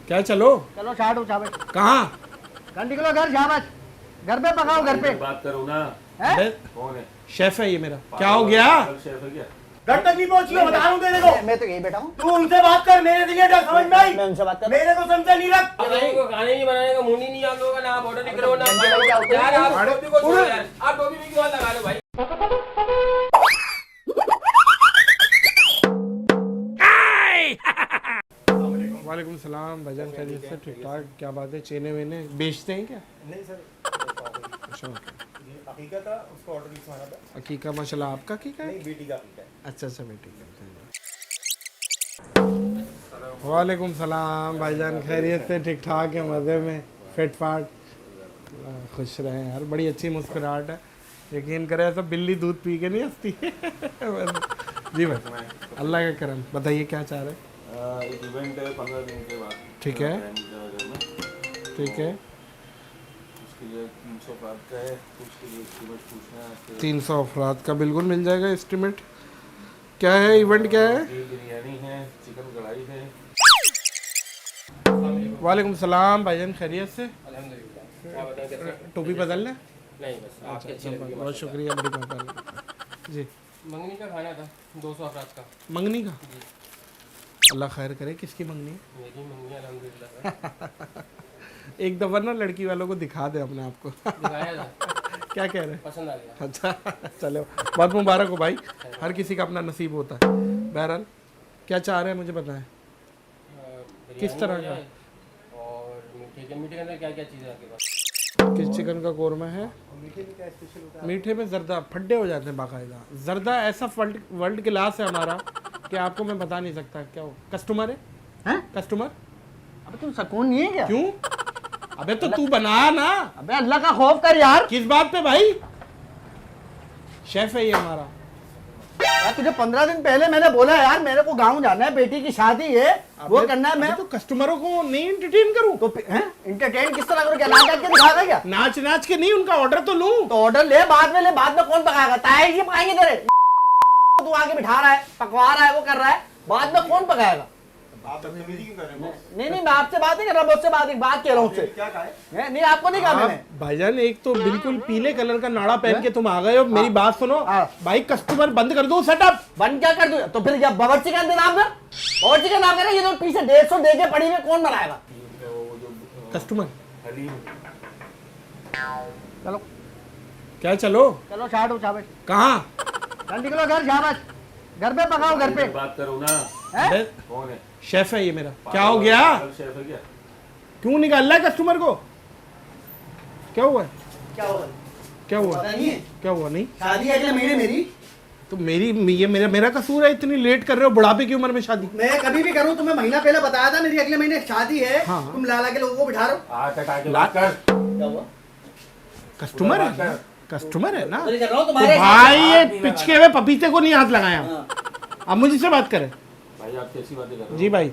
क्या चलो चलो शाट हो शाबाश। कहाँ? घर निकलो घर शाबाश। घर पे पकाओ घर पे। बात करो ना। हैं? कौन है? शेफ है ये मेरा। क्या हो गया? शेफ है क्या? घर तक नहीं पहुंची हो, बता रहा हूं तेरे को। मैं तो यही बैठा हूँ। तू उनसे बात कर, मेरे से डर, समझ में आई? मैं उनसे बात कर। मेरे को समझा नहीं रख। को खाने की बनाने का मूड ही नहीं आप लोगों का, ना आप ऑर्डर नहीं करो ना यार, आप टोपी को छोड़ो यार, आप टोपी भी क्यों लगा लो भाई। वालेकुम सलाम भाईजान, खैरियत से? ठीक ठाक। क्या बात है, चेने वेने बेचते हैं क्या? नहीं सर, अच्छा ये अकीका था, उसको ऑर्डर लिखवाना था। अकीका माशाल्लाह आपका अकीका है? नहीं, बेटी का अकीका है। अच्छा अच्छा बेटी का। वालेकुम सलाम भाईजान, खैरियत से? ठीक ठाक है, मज़े में, फिट फाट, खुश रहें यार। बड़ी अच्छी मुस्कुराहट है, यकीन करें ऐसा बिल्ली दूध पी के नहीं हंसती। जी भाई, अल्लाह का करम। बताइए क्या चाह रहे हैं? एक इवेंट है 15 दिन के बाद। ठीक है ठीक है। उसके लिए 300 बात का है, उसके लिए एस्टीमेट पूछना है। 300 अफराद का बिल्कुल मिल जाएगा एस्टीमेट। क्या है इवेंट, क्या है? बिरयानी है, चिकन कढ़ाई है। वालेकुम सलाम भाईजान, खैरियत से? अल्हम्दुलिल्लाह। क्या बताएं कैसे? टोपी बदल लें? नहीं बस आपकी अच्छी लगी। बहुत शुक्रिया, बड़ी मेहरबानी जी। मंगनी का खाना था 200 अफराद का। मंगनी का? अल्लाह खैर करे। किसकी मंगनी है? मेरी मंगनी अल्हम्दुलिल्लाह। एक दफ़ा ना लड़की वालों को दिखा दे अपने आप को। दिखाया था, क्या कह रहे हैं? पसंद आ गया। अच्छा चलो, बहुत मुबारक हो भाई, हर किसी का अपना नसीब होता है। बहरहाल क्या चाह रहे हैं मुझे बताएं, किस तरह का? और मीठे के अंदर क्या क्या चीज़ें आपके पास? किस चिकन का कौरमा है? मीठे में क्या स्पेशल होता है? मीठे में जर्दा, फड्डे हो जाते हैं बाकायदा। जर्दा ऐसा वर्ल्ड क्लास है हमारा कि आपको मैं बता नहीं सकता। क्या हो, कस्टमर है? हैं? कस्टमर? अबे तुम सुकून नहीं है क्या? क्यों? अबे तो तू बना ना। अबे अल्लाह का खौफ कर यार। किस बात पे भाई? शेफ है ये हमारा। यार तुझे 15 दिन पहले मैंने बोला यार, मेरे को गाँव जाना है, बेटी की शादी है, वो करना है। मैं तो कस्टमरों को नहीं एंटरटेन करूं तो इंटरटेन किस तरह करूँ? क्या नाच के दिखाएगा क्या? नाच नाच के नहीं, उनका ऑर्डर तो लूं। तो ऑर्डर ले, बाद में ले, बाद में कौन पकाएगा? ताई जी पकाएंगे तेरे। तू आगे बिठा रहा है, पकवा रहा है, वो कर रहा है, बाद में कौन पकाएगा? आप बदतमीजी क्यों कर रहे हो? नहीं मैं आपसे बात नहीं कर रहा, मुझसे बात कह रहा हूँ उससे। क्या कहा है? नहीं आपको नहीं कहा मैंने। भाईजान एक तो बिल्कुल पीले कलर का नाड़ा पहन के तुम आ गए हो। मेरी बात सुनो भाई, कस्टमर बंद कर दो सेटअप। बंद क्या कर दूं? तो फिर क्या बावर्ची का इंतजाम कर, बावर्ची का नाम करे। ये तो पीछे 150 दे के पड़ी में कौन बनाएगा? कस्टमर हलीम। चलो क्या चलो चलो शाट हो शाबाश। कहाँ? घर निकलो घर शाबाश। घर पे पकाओ घर पे। बात करो ना। हैं? कौन है? शेफ है ये मेरा। क्या हो गया? शेफ है क्या? क्यों निकाल रहा है कस्टमर को? क्या हुआ? क्या होगा? क्या हुआ? पता नहीं है, क्या हुआ? नहीं शादी है अगले महीने मेरी। तो ये मेरा कसूर है? इतनी लेट कर रहे हो, बुढ़ापे की उम्र में शादी? मैं कभी भी करूं, तुम्हें महीना पहले बताया था मेरी अगले महीने शादी है। हाँ। तुम लाला के लोगों को बिठा रहे हो। आज तक आके बात कर। क्या हुआ? कस्टमर है ना? कस्टमर है ना? तो कर रहा हूं तो तुम्हारे भाई ये पिचके हुए पपीते को नहीं हाथ लगाया। हाँ। अब मुझसे बात करें। भाई आप कैसी बातें कर रहे हो? जी भाई,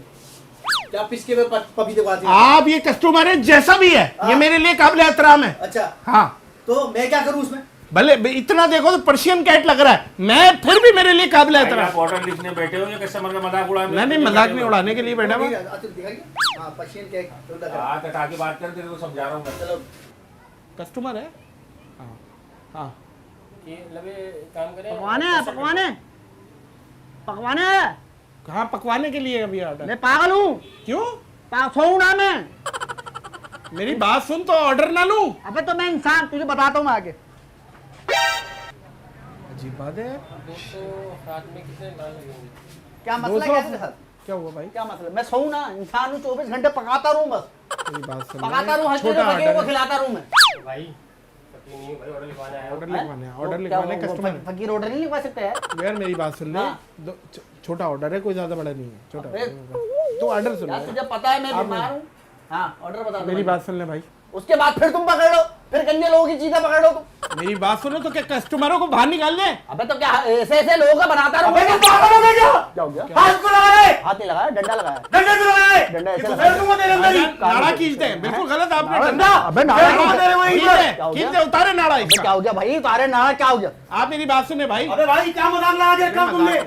क्या पिसके में पपीते को आती है? आप ये कस्टमर है जैसा भी है, ये मेरे लिए काबिल एहतराम है। अच्छा, हाँ, तो मैं क्या करूं उसमें? भले इतना देखो तो पर्शियन कैट लग रहा है, मैं फिर भी मेरे लिए काबिल भाई, एहतराम। आप ऑर्डर लिखने बैठे हो या कस्टमर का मजाक उड़ाने? नहीं मजाक नहीं उड़ाने के लिए बैठा हुआ। हाँ, पर्शियन केक तो लग रहा है। आज तक आके बात कर, तेरे को समझा रहा हूँ मैं। चलो कस्टमर है। हाँ हाँ, कि लबे काम करें। पकवाने हैं। कहाँ पकवाने के लिए अभी ऑर्डर? मैं पागल हूँ, क्यों? सोऊं ना मैं। मेरी बात सुन तो ऑर्डर ना लूं। अबे तो मैं इंसान, तुझे बताता हूँ मैं आगे। अजीब बात है। 200 अफराद में कितने नान लगेंगे? क्या मसला 200 है तेरे साथ? क्या हुआ भाई? क्या मतलब? मैं सोऊं ना, इंसान हूँ, 24 घंटे पकाता रहूं बस। मेरी बात सुन। पकाता रहूं, हर चीज़ छोटा फकीर को ऑर्डर, खिलाता रहूं मैं। भाई पति नहीं भाई, ऑर्डर लिखवाना है। ऑर्डर हैं? लिखवाने हैं, वो ऑर्डर क्या लिखवाने वो कस्टमर। फकीर ऑर्डर नहीं लिखवा सकते यार? यार मेरी बात सुन ले, हाँ। छोटा ऑर्डर है, कोई ज्यादा बड़ा नहीं है, छोटा अबे, तो ऑर्डर सुन यार ले। तुझे पता है मैं आप बीमार हूँ। हाँ ऑर्डर बता दो मेरी भाई। बात सुन ले भाई। उसके बाद फिर तुम पकड़ लो, फिर गंजे लोगों की चीजें पकड़ लो तुम। मेरी बात सुनो तो क्या कस्टमरों को बाहर निकाल दे? अबे तो क्या ऐसे ऐसे लोगों का बनाता रहूं? अबे तुम पागल हो गए क्या? क्या हो गया? हाथ को लगा रहे, हाथ नहीं लगाया, डंडा लगाया। डंडे से लगाए, डंडा ऐसे ये तो लगाया। फिर तुमको तेरे अंदर ही नाड़ा खींचते हैं, बिल्कुल गलत आपने नाड़ा? डंडा। अबे नाड़ा खींचते खींचते हैं, वहीं क्या खींचते, हो गया? खींचते, उतारे नाड़ा अबे इसका। क्या हो गया भाई? तारे ना क्या हो गया? आप मेरी बात सुने भाई, अबे भाई क्या मजाक लगा के रखा तुमने?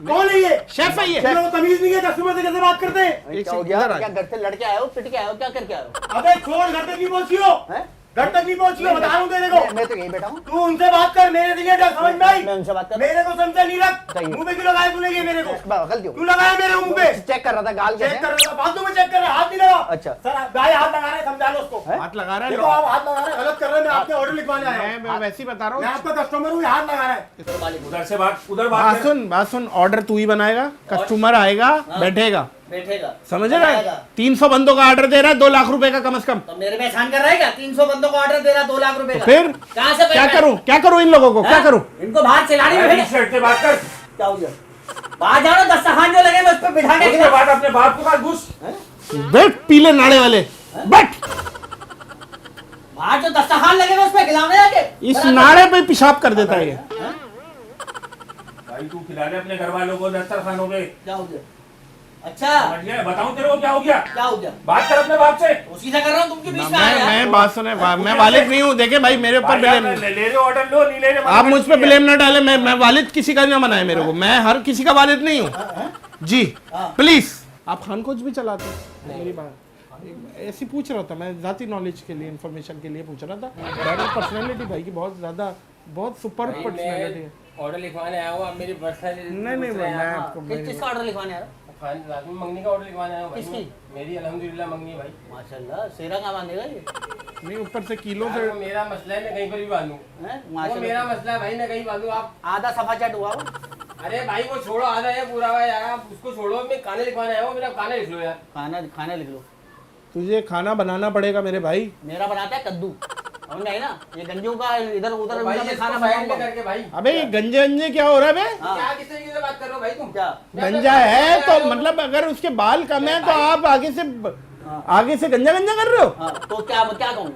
कौन है ये? शेफ है ये। तुम लोगों को तमीज नहीं है, कस्टमर से कैसे बात करते हैं? क्या हो गया? क्या घर से लड़के आए हो, पिट के आए हो, क्या करके आए हो? अबे छोड़, घर तक नहीं पहुंची हो, हैं? घर तक नहीं पहुंची हो, बता रहा हूँ तेरे को। मैं तो यही बैठा हूँ। तू उनसे बात कर, मेरे से क्या समझ में आई? मैं उनसे बात कर मेरे को समझा नहीं रख, सही है। मुंह पे क्यों लगाया तूने ये मेरे को? गलती हो क्यों लगाया मेरे मुंह पे? चेक कर रहा था गाल चेक कैसे। कर रहा था, फालतू में चेक कर रहा है, हाथ नहीं लगा। अच्छा। सर भाई हाथ लगा रहे हैं, समझा लो उसको। हैं? हाथ लगा रहा देखो है। आप हाथ लगा रहे हैं, गलत कर रहे हैं, मैं आपके ऑर्डर लिखवाने आया हूँ। मैं वैसे ही बता रहा मैं हूँ। आपका कस्टमर हूँ, ये हाथ लगा रहा है। उधर से बात, उधर बात सुन, ऑर्डर तू ही बनाएगा, कस्टमर आएगा, बैठेगा, बैठेगा, समझ रहा है? 300 बंदों का ऑर्डर दे रहा है, 2 लाख रुपए का कम से कम। तो मेरे में एहसान कर रहा है क्या? 300 बंदों को ऑर्डर दे रहा, 2 लाख रुपए का। फिर कहाँ से क्या पैसा? करूं, क्या करूं इन लोगों को, क्या हैं? करूं? इनको बाहर चिल्लानी में भेजा। शर्ट से बात कर। क्या हो गया? बाहर जाओ, दस्तरखान जो लगे मैं उस पर बिठा के उसके बाद अपने बाप के पास घुस। बैठ पीले नाड़े वाले, बैठ। बाहर जो दस्तरखान लगे मैं उस पर खिलाने जाके। इस नाड़े पे पेशाब कर देता है ये। भाई तू खिला ले अपने घर वालों को दस्तरखानों पे। क्या हो गया? अच्छा समझ गया? बताऊं तेरे को क्या हो गया? क्या हो गया? बात कर अपने बाप से। उसी से कर रहा हूँ, तुम क्यों बीच में आ रहे हो? मैं बात सुने, मैं वालिद नहीं हूँ। देखे भाई, मेरे ऊपर भाई, ब्लेम, आप ले रहे हो ऑर्डर, लो नहीं ले रहे। आप मुझ पे ब्लेम न डाले। मैं वालिद किसी का ना बनाए मेरे को, मैं हर किसी का वालिद नहीं हूँ जी। प्लीज, आप खान कोच भी चलाते हैं? मेरी बात ऐसी पूछ रहा था मैं, जाती नॉलेज के लिए, इन्फॉर्मेशन के लिए पूछ रहा था। पर्सनैलिटी भाई की बहुत ज्यादा, बहुत सुपर पर्सनैलिटी है। ऑर्डर लिखवाने आया हूँ, अब मेरी पर्सनल। नहीं मैं आपको किस चीज का ऑर्डर लिखवाने आ रहा? मंगनी का ऑर्डर लिखवाने आया हूँ भाई। किसकी? मेरी अल्हम्दुलिल्लाह मंगनी है भाई। माशाल्लाह, सेरा का बांधेगा ये। नहीं, ऊपर से किलो यार, से वो मेरा मसला है, मैं कहीं पर भी बांधूं। हैं? वो माशाल्लाह। मेरा मसला है भाई, मैं कहीं बांधूं। आप आधा सफा चट हुआ वो। अरे भाई वो छोड़ो, आधा है पूरा हुआ यार, आप उसको छोड़ो। मैं खाने लिखवाने आया हूँ, मेरा खाना लिख लो यार। खाना लिख लो। तुझे खाना बनाना पड़ेगा मेरे भाई। मेरा बनाता है कद्दू, और नहीं ना ये गंजों का इधर उधर भाई में इसको खाना साइड में बनाऊंगा। करके भाई। अबे ये गंजे अंजे क्या हो रहा है बे? हाँ। क्या किस तरीके से बात कर रहे हो भाई तुम? क्या? गंजा है तो मतलब अगर उसके बाल कम है तो आप आगे से गंजा गंजा कर रहे हो? हाँ, तो क्या कहूँ?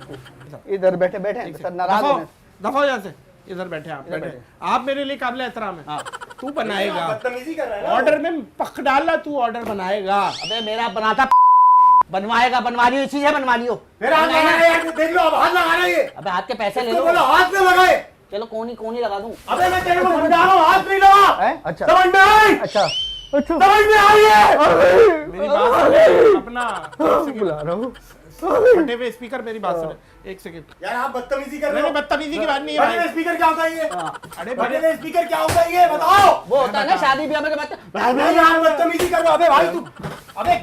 इधर बैठे बैठे सर नाराज दफा होने। दफा यहाँ से, इधर बैठे आप, बैठे। आप मेरे लिए काबिल एहतराम है। हाँ। तू बनाएगा, बदतमीजी कर रहा है ना। ऑर्डर में पक डाला, तू ऑर्डर बनाएगा। अबे मेरा बनाता बनवाएगा, बनवा लियो, इसी से बनवा लियो। मेरा हाथ लगा रहे हैं यार, देख लो अब हाथ लगा रहे हैं ये। अबे हाथ के पैसे ले तो लो। बोलो हाथ में लगाए। चलो कोनी लगा दूं। अबे मैं तेरे को समझा रहा हूँ, हाथ नहीं लगा। हैं? अच्छा समझ में आई? अच्छा समझ में आई है? मेरी बात सुने, अपना बुला रहा हूँ। फटे हुए स्पीकर, मेरी बात सुने, एक सेकंड। यार आप बदतमीजी कर रहे नहीं, हो। बदतमीजी की बात नहीं है बड़े भाई। स्पीकर क्या होता है ये? अरे बड़े बड़े, स्पीकर क्या होता है ये बताओ। वो होता है ना शादी ब्याह में के बाद। अबे यार बदतमीजी कर रहे हो। अबे भाई तू, अबे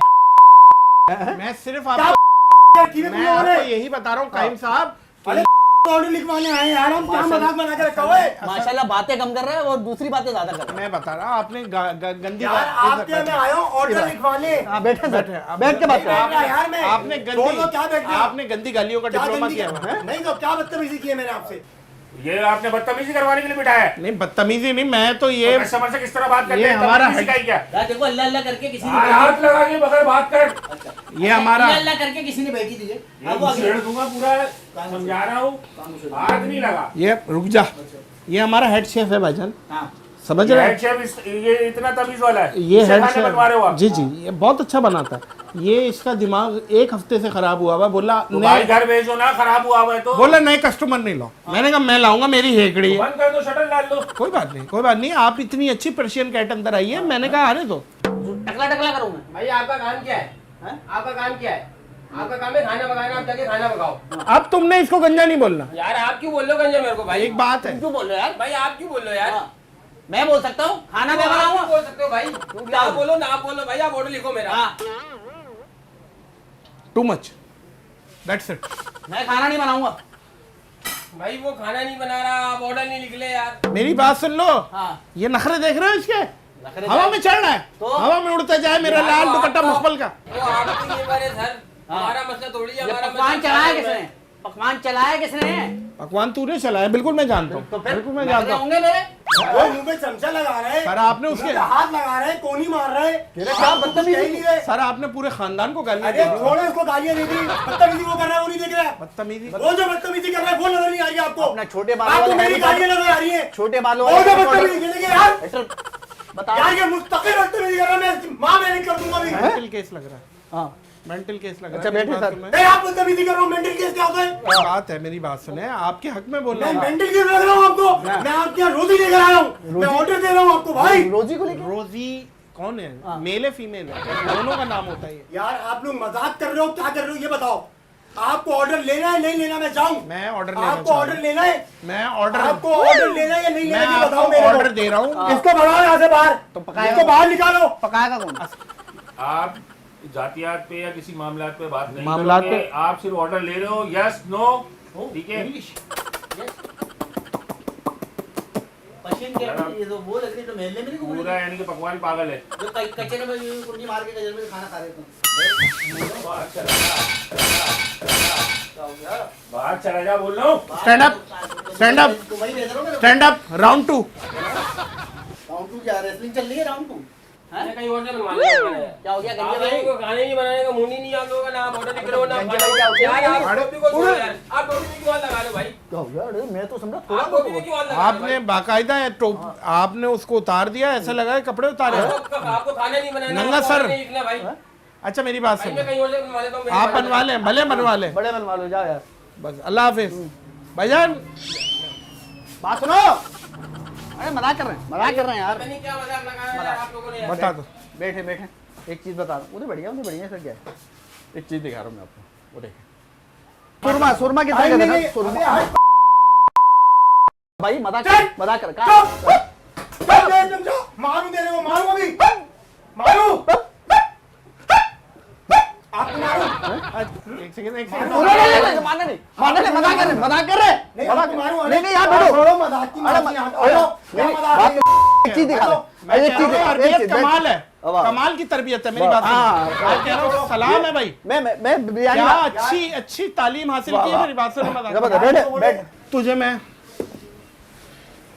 मैं सिर्फ क्या आपको, कीमत मैं में हो रहे? आपको यही बता रहा हूँ काइम साहब। अरे ऑर्डर लिखवाने आए यार, हम क्या मजाक बना के रखा हुआ है? माशाल्लाह बातें कम कर रहा है और दूसरी बातें ज्यादा कर रहा मैं बता रहा हूँ, आपने गंदी यार आपके मैं आया हूँ ऑर्डर लिखवाने। है। हाँ बैठे बैठे, सर, आप बैठ के बात बैठ कर। रहा यार मैं। आपने छोड़ दो, क्या बैठ गया? आपने गंदी गालियों का क्या डिप्लोमा गंदी किया हुआ है। नहीं तो क्या बदतमीजी की है मैंने आपसे? ये आपने बदतमीजी करवाने के लिए बिठाया है। नहीं बदतमीजी नहीं, मैं तो ये कस्टमर से किस तरह बात करते ये हैं, हमारा तमीज़ सिखाई क्या? यार देखो अल्लाह अल्लाह करके किसी ने हाथ लगा के बगैर बात कर। ये हमारा अल्लाह अल्लाह करके किसी ने बेटी दी है। अब वो छेड़ दूंगा पूरा, समझा रहा हूँ। हाथ नहीं लगा। ये रुक जा, ये हमारा हेड शेफ है भाईजान, हाँ समझ ये रहे हेड हैं? शेफ ये इतना तमीज वाला है। ये इससे हेड खाने बनवा रहे हो शेफ आप? जी जी, ये बहुत अच्छा बनाता है। ये इसका दिमाग 1 हफ्ते से खराब हुआ हुआ, बोला तो भाई नए, घर भेजो ना, खराब हुआ हुआ है तो। बोला नए कस्टमर नहीं लाओ। मैंने कहा मैं लाऊंगा, मेरी हेकड़ी है। बंद कर दो, शटर डाल दो। कोई बात नहीं, कोई बात नहीं, आप इतनी अच्छी पर्शियन कैट अंदर आई है, मैंने कहा आने दो। टकला टकला करूँ मैं। भाई आपका काम क्या है? हैं? आपका काम क्या है? आपका काम है खाना पकाना, आप जाके खाना पकाओ। अब तुमने इसको गंजा नहीं बोलना। यार आप क्यों बोल रहे हो गंजा मेरे को भाई? एक बात है, तुम क्यों बोल रहे हो यार? भाई आप क्यों बोल रहे हो यार? हाँ, मैं बोल सकता हूँ, खाना मैं आप क्यों बनाऊंगा। बोल सकते हो भाई? ना बोलो ना बोलो भाई, आप ऑर्डर लिखो मेरा। हाँ, टू मच, दैट्स इट। मैं खाना नहीं बनाऊंगा। भाई वो खाना नहीं बना रहा, आप ऑर्डर नहीं लिख ले यार। मेरी बात सुन लो, हाँ ये नखरे देख रहे हो इसके? नखरे हवा में चढ़ रहा है, तो? हवा में उड़ता जाए मेरा यार, लाल वो दुपट्टा आपको- मखमल का। वो आपकी ये बारे सर, हाँ। हमारा मसला थोड़ी है। ये हमारा पकवान मसला चलाया खाने किसने? में। पकवान चलाया किसने? पकवान तूने चलाया, बिल्कुल मैं जानता हूँ, तो फिर बिल्कुल मैं नखरे जानता हूँ। होंगे मेरे। वो मुंह पे चमचा लगा रहे हैं, सर आपने उसके हाथ लगा रहे हैं, कोनी मार रहे हैं। क्या बदतमीजी नहीं रहे। सर आपने पूरे खानदान को गालियां अरे दी। छोड़ो इसको, गालियां दे दी। बदतमीजी वो कर रहा है, वो नहीं देख रहा है। बदतमीजी वो जो बदतमीजी कर रहा है वो नजर नहीं आ रही है आपको। अपना छोटे बालों आपको वाले मेरी गालियां नजर आ रही है। छोटे बालों वो जो बदतमीजी करेंगे यार, बता यार ये मुस्तकिल बदतमीजी कर रहा है, मैं इसकी मां मैनेज कर दूंगा अभी। मेंटल केस लग रहा है, हाँ मेंटल केस लग रहा है। अच्छा, बैठे मेरी बात सर। सुने। नहीं आप बदतमीजी कर रहे हो, मेंटल केस क्या होता है? क्या बात है, मेरी बात सुने, आपके हक में बोल रहा मैं हूँ। मेंटल केस लग रहा हूँ आपको। मैं आपके यहाँ रोजी लेकर आया हूँ, मैं ऑर्डर दे रहा हूँ आपको भाई। रोजी को लेकर रोजी कौन है, मेल है फीमेल है, दोनों का नाम होता है ये। यार आप लोग मजाक कर रहे हो, क्या कर रहे हो ये बताओ। आपको ऑर्डर लेना है नहीं लेना, मैं जाऊँ? मैं ऑर्डर लेना आपको चाह ऑर्डर रहा लेना है? हूँ। मैं ऑर्डर आपको ऑर्डर लेना है या नहीं मैं लेना ये बताओ आपको मेरे ऑर्डर को। दे रहा हूँ। इसको भगाओ यहाँ से बाहर, तो पकाएगा इसको बाहर निकालो। पकाएगा कौन? आप जातियात पे या किसी मामलात पे बात नहीं मामलात करोगे, पे- आप सिर्फ ऑर्डर ले रहे हो, यस नो, ठीक है। पश्चिम के ये तो वो लग रही तो महल्ले में नहीं घूम पूरा रही यानी कि पकवान पागल है। जो कचरे में यूं कुंडी मार के गजर में खाना खा रहे थे बाहर चला जा बोल रहा हूँ। स्टैंड अप, स्टैंड अप, तो वही बेहतर हो मेरे स्टैंड अप, राउंड 2। राउंड 2 क्या रेसलिंग चल रही है राउंड 2 मैं कहीं और से बनवा लेगा मैंने। क्या हो गया आप गंजे लोगों भाई को खाने नहीं बनाने का मुंह ही नहीं आप लोगों का, ना आप ऑर्डर दिख रहे हो ना गंजे खाना। भाई क्या हो गया? यार आप टोपी को छोड़ो यार, आप टोपी में क्यों हाथ लगा रहे हो भाई? क्या हो गया? अरे मैं तो समझा थोड़ा आप टोपी में क्यों हाथ लगा रहे हो आपने बाकायदा है आपने उसको उतार दिया, ऐसा लगा है कपड़े उतारे हैं। आपको खाना नहीं बनाना, नंगा आपको सर। ऑर्डर नहीं लिखना भाई। अच्छा मेरी बात भाई सुन, मैं कहीं और से बनवा लेता हूँ, मेरे आप पास बनवा लें, भले बनवा लें, बड़े बनवा लो, जाओ यार। बस अल्लाह हाफिज। भाईजान बात सुनो। अरे मजाक कर रहे हैं, मजाक कर रहे हैं यार। पता नहीं क्या मजाक लगाया है यार आप लोगों ने यार। बता दो। बैठे बैठे एक चीज बता रहा हूँ, उन्हें बढ़िया सर क्या है, एक चीज दिखा रहा हूँ मैं आपको, वो देखें। सुरमा सुरमा कितना नहीं, का नहीं, देना? नहीं, सुरमा अरे, अरे, भाई मजाक चल! मजाक कर चल, चल, चल, चल, मारू दे रहे हो, मारू अभी, मारू, आपको मारू, एक सेकंड, एक मारना नहीं, मजाक कर रहे, मजाक कर रहे, नहीं मजाक आपको मारू, नहीं नहीं यार बैठो। छोड़ो मजाक की अरे, मारी यहाँ, अरे, आओ, क्या नहीं, मजाक बात है? एक चीज दिखा रहे, मैं एक कह चीज रहा हूँ, एक अरबियत चीज कमाल है, वाह। कमाल की तरबियत है। मेरी बात सुनो। हाँ, मैं कह रहा हूँ सलाम है भाई, मैं बिरयानी क्या खा- अच्छी अच्छी तालीम हासिल वाह, की है। वाह। मेरी बात सुनो, मजाक जबरदस्त, नहीं। बैठ बैठ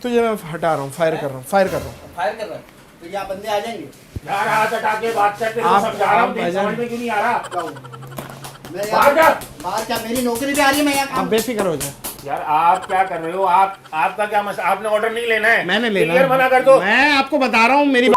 तुझे मैं हटा रहा हूँ, फायर कर रहा हूँ, फायर कर रहा हूँ। फायर कर रहा है तो यहाँ बंदे आ जाएंगे। यार हाथ हटा के बात करते आप- समझा रहा हूँ, आप देख भाईजान- समझ में क्यों नहीं आ रहा? मैं बाहर जा। बाहर क्या मेरी नौकरी पे आ रही है, मैं यहाँ आप काम बेफिक्र हो जाए, यार आप क्या कर रहे हो? आपका क्या मसला? आपने ऑर्डर नहीं लेना है, मैंने लेना क्लियर मना कर दो। मैं आपको बता रहा हूँ मेरी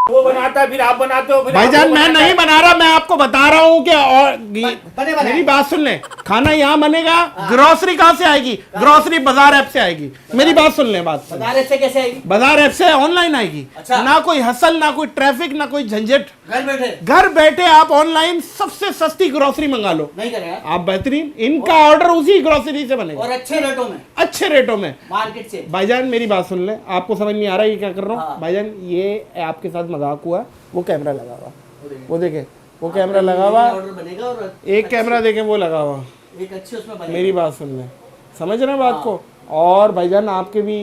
वो बनाता है फिर आप बनाते हो, फिर भाईजान आपको मैं बनाता नहीं है। बना रहा, मैं आपको बता रहा हूँ कि और बने बनाए। मेरी बात सुन ले, खाना यहाँ बनेगा, ग्रोसरी कहाँ से आएगी? ग्रोसरी बाजार ऐप से आएगी। मेरी बात सुन ले, बात सुन। बाजार से कैसे आएगी? बाजार ऐप से ऑनलाइन आएगी। अच्छा। ना कोई हसल, ना कोई ट्रैफिक, ना कोई झंझट। घर बैठे घर बैठे आप ऑनलाइन सबसे सस्ती ग्रोसरी मंगा लो। नहीं करें यार? आप बेहतरीन, इनका ऑर्डर उसी ग्रोसरी से बनेगा, और अच्छे रेटों में अच्छे रेटों में। मार्केट से। भाईजान मेरी बात सुन ले, आपको समझ नहीं आ रहा है ये क्या कर रहा हूँ? हाँ। भाईजान ये आपके साथ मजाक हुआ, वो कैमरा लगा हुआ, वो देखे, वो कैमरा लगा हुआ, ऑर्डर बनेगा और एक कैमरा देखे वो लगा हुआ। एक अच्छी उसमें बनेगा। मेरी बात सुन ले, समझ रहे हैं बात को? और भाईजान आपके भी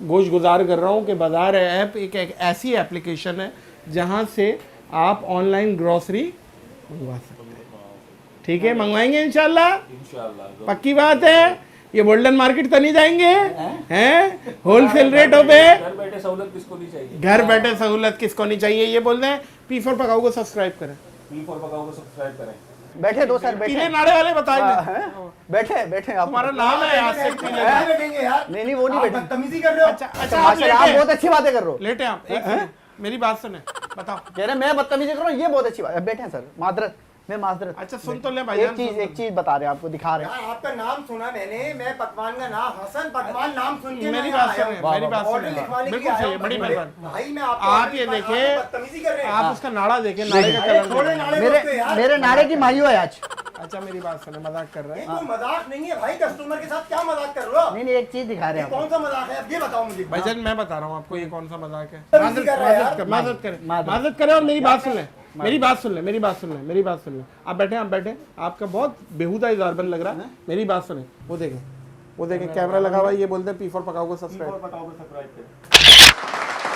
गोश गुजार कर रहा हूँ कि बाजार ऐप एक ऐसी एप्लीकेशन है जहाँ से आप ऑनलाइन ग्रोसरी मंगवा सकते हैं। ठीक है, मंगवाएंगे इंशाल्लाह, पक्की बात है। ये गोल्डन मार्केट तो नहीं जाएंगे हैं? होलसेल रेटों पे घर बैठे सहूलत किसको नहीं चाहिए? घर बैठे सहूलत किसको नहीं चाहिए? ये बोल रहे हैं। P4 पकाओ को सब्सक्राइब करें, P4 पकाओ को सब्सक्राइब करें। बैठे दो सर, पीले बैठे नाड़े वाले बताएंगे। हैं? बैठे बैठे आप, हमारा नाम है आज से पीले कहाँ नाड़े। बैठेंगे यार? नहीं नहीं वो नहीं आप बैठे। बदतमीजी कर रहे हो। अच्छा अच्छा आप माशाल्लाह, आप लेटे बहुत अच्छी बातें कर रहे हो। लेटे आप एक सेकंड, मेरी बात सुने, बताओ। कह रहे मैं बदतमीजी कर रहा हूँ, ये बहुत अच्छी बात है। बैठे हैं सर, माजरत, मैं माजरत। अच्छा सुन तो ले भाईजान, एक चीज बता रहे हैं आपको, दिखा रहे हैं। यार आपका नाम सुना मैंने, मैं पकवान का नाम हसन पकवान नाम सुन के मेरी मैं बात आया सुनिए, हूँ। मेरी बात ऑर्डर सुनिए, लिखवाने के लिए बिल्कुल आया सही हूँ। है, बड़ी मेहरबानी। भाई मैं आपको आप ऑर्डर ये लिखवा- देखिए, आप बदतमीजी कर रहे हैं। आप उसका नाड़ा देखें, नाड़े का अरे कलर थोड़े देखें। नाड़े दोस्तों यार। मेरे नारे की माही है आज। अच्छा मेरी बात सुने, मजाक कर रहे ये हैं। कोई मजाक नहीं है भाई, कस्टमर के साथ क्या मजाक कर रहे हो? नहीं नहीं एक चीज दिखा रहे ये हैं कौन आपको। सा मजाक है? अब ये बताओ मुझे। भाईजान मैं बता रहा हूँ आपको ये कौन सा मजाक है। बदतमीजी कर रहा है यार। माजरत करें, माजरत। माजरत करें और मेरी बात सुन ले, मेरी बात सुन ले, मेरी बात सुन ले, मेरी बात सुन ले। आप बैठे, आप बैठे, आपका बहुत बेहुदा इजारबंद लग रहा है। मेरी बात सुने, वो देखें कैमरा लगा हुआ है, ये बोलते हैं P4 पकाओ को सब्सक्राइब। P4 पकाओ को सब्सक्राइब करें।